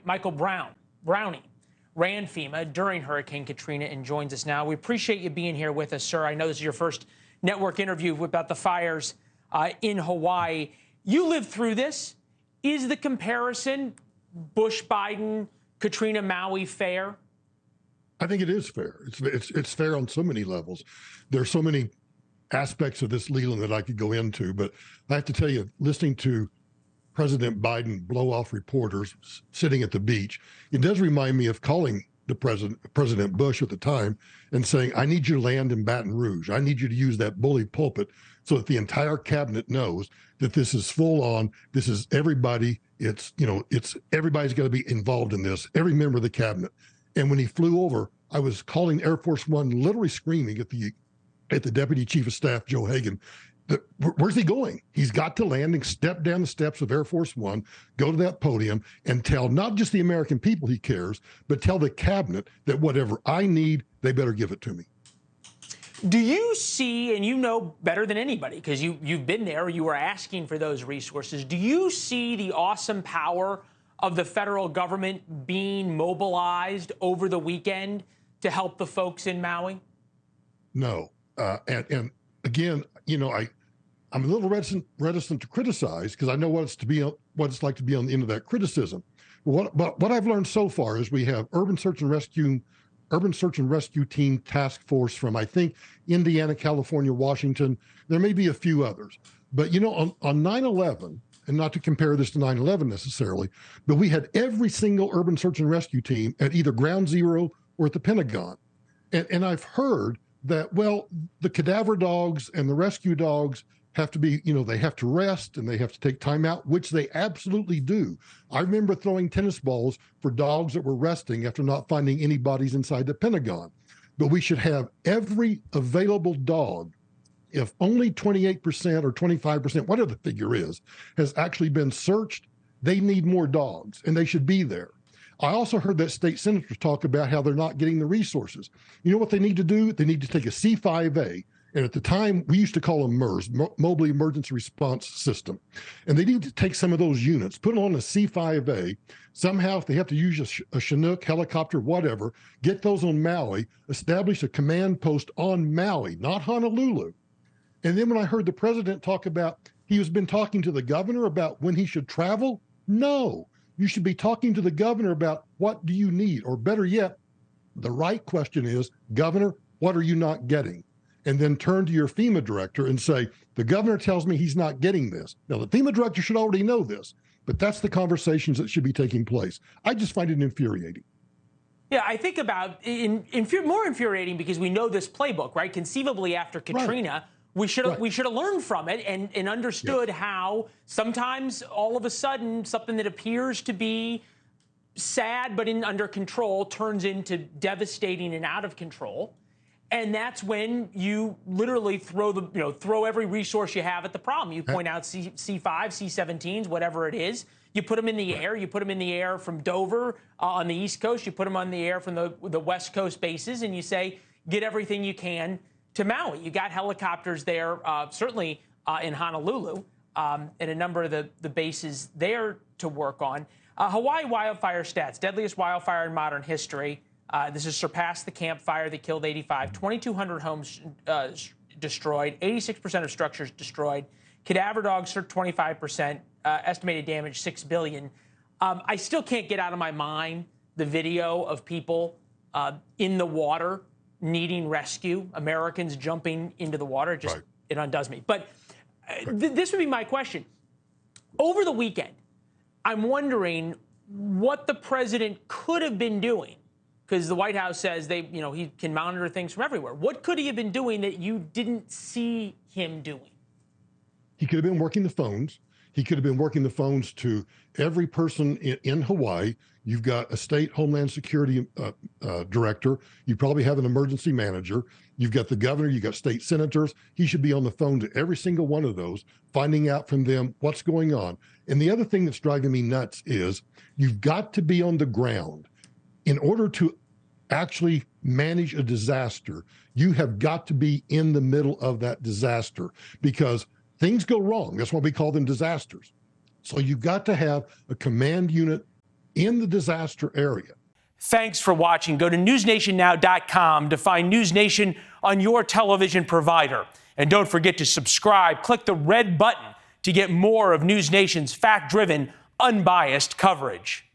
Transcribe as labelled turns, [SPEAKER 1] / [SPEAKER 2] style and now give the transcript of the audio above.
[SPEAKER 1] Michael Brownie, ran FEMA during Hurricane Katrina and joins us now. We appreciate you being here with us, sir. I know this is your first network interview about the fires in Hawaii. You lived through this. Is the comparison Bush, Biden, Katrina, Maui fair?
[SPEAKER 2] I think it is fair. It's fair on so many levels. There are so many aspects of this, Leland, that I could go into, but I have to tell you, listening to President Biden blow off reporters sitting at the beach, it does remind me of calling the President Bush at the time and saying, I need you to land in Baton Rouge. I need you to use that bully pulpit so that the entire cabinet knows that this is full on. This is everybody. It's everybody's got to be involved in this, every member of the cabinet. And when he flew over, I was calling Air Force One, literally screaming at the Deputy Chief of Staff, Joe Hagan, where's he going? He's got to land and step down the steps of Air Force One, go to that podium and tell not just the American people he cares, but tell the cabinet that whatever I need, they better give it to me.
[SPEAKER 1] Do you see, and you know better than anybody because you've been there, you were asking for those resources, do you see the awesome power of the federal government being mobilized over the weekend to help the folks in Maui?
[SPEAKER 2] No. And again, I'm a little reticent to criticize because I know what it's like to be on the end of that criticism. But what I've learned so far is we have urban search and rescue team task force from, I think, Indiana, California, Washington. There may be a few others, but on 9/11, and not to compare this to 9/11 necessarily, but we had every single urban search and rescue team at either Ground Zero or at the Pentagon, and I've heard that, well, the cadaver dogs and the rescue dogs have to be, they have to rest and they have to take time out, which they absolutely do. I remember throwing tennis balls for dogs that were resting after not finding any bodies inside the Pentagon. But we should have every available dog, if only 28% or 25%, whatever the figure is, has actually been searched. They need more dogs and they should be there. I also heard that state senators talk about how they're not getting the resources. You know what they need to do? They need to take a C5A, and at the time, we used to call them MERS, Mobile Emergency Response System. And they need to take some of those units, put them on a C5A. Somehow, if they have to use a Chinook helicopter, whatever, get those on Maui, establish a command post on Maui, not Honolulu. And then when I heard the president talk about he has been talking to the governor about when he should travel, no. You should be talking to the governor about what do you need, or better yet, the right question is, Governor, what are you not getting? And then turn to your FEMA director and say, the governor tells me he's not getting this. Now, the FEMA director should already know this, but that's the conversations that should be taking place. I just find it infuriating.
[SPEAKER 1] Yeah, I think about more infuriating because we know this playbook, right? Conceivably after Katrina, right. We should have learned from it and understood how sometimes all of a sudden something that appears to be sad but under control turns into devastating and out of control. And that's when you literally throw every resource you have at the problem. You point out C5, C-17s, whatever it is. You put them in the air. You put them in the air from Dover on the East Coast. You put them on the air from the West Coast bases, and you say, get everything you can to Maui. You got helicopters there, certainly in Honolulu, and a number of the bases there to work on. Hawaii wildfire stats, deadliest wildfire in modern history. This has surpassed the Camp Fire that killed 85. 2,200 homes destroyed, 86% of structures destroyed. Cadaver dogs are 25%, estimated damage $6 billion. I still can't get out of my mind the video of people in the water needing rescue, Americans jumping into the water. It undoes me. But this would be my question. Over the weekend, I'm wondering what the president could have been doing, because the White House says he can monitor things from everywhere. What could he have been doing that you didn't see him doing?
[SPEAKER 2] He could have been working the phones. He could have been working the phones to every person in Hawaii. You've got a state Homeland Security director. You probably have an emergency manager. You've got the governor. You've got state senators. He should be on the phone to every single one of those, finding out from them what's going on. And the other thing that's driving me nuts is you've got to be on the ground. In order to actually manage a disaster, you have got to be in the middle of that disaster because things go wrong. That's why we call them disasters. So you've got to have a command unit in the disaster area.
[SPEAKER 1] Thanks for watching. Go to newsnationnow.com to find NewsNation on your television provider. And don't forget to subscribe. Click the red button to get more of NewsNation's fact-driven, unbiased coverage.